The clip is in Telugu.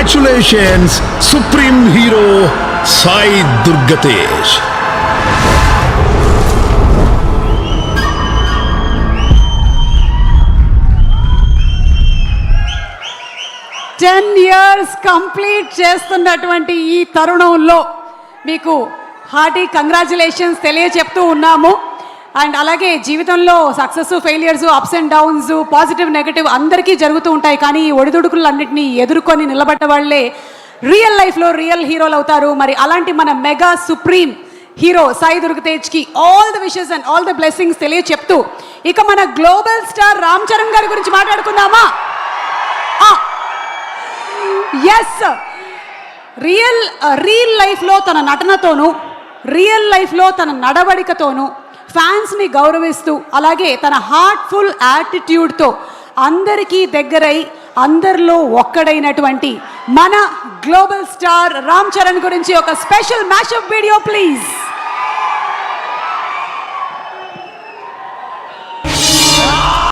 Congratulations supreme hero Sai Durgatej. Years complete చేస్తున్నటువంటి ఈ తరుణంలో మీకు హార్టీ కంగ్రాచులేషన్స్ తెలియచెప్తూ ఉన్నాము. అండ్ అలాగే జీవితంలో success failures ups and downs positive negative అందరికీ జరుగుతూ ఉంటాయి. కానీ ఈ ఒడిదుడుకులన్నింటినీ ఎదుర్కొని నిలబడ్డ వాళ్ళే రియల్ లైఫ్లో రియల్ హీరోలు అవుతారు. మరి అలాంటి మన మెగా సుప్రీం హీరో సాయి దుర్గతేజ్కి all the wishes and all the blessings తెలియచెప్తూ ఇక మన గ్లోబల్ స్టార్ రామ్ చరణ్ గారి గురించి మాట్లాడుకుందామా? ఎస్, రియల్ లైఫ్లో తన నటనతోనూ రియల్ లైఫ్లో తన నడవడికతోనూ ఫ్యాన్స్ని గౌరవిస్తూ అలాగే తన హార్ట్ఫుల్ యాటిట్యూడ్తో అందరికీ దగ్గరై అందరిలో ఒక్కడైనటువంటి మన గ్లోబల్ స్టార్ రామ్ చరణ్ గురించి ఒక స్పెషల్ మ్యాషప్ వీడియో ప్లీజ్.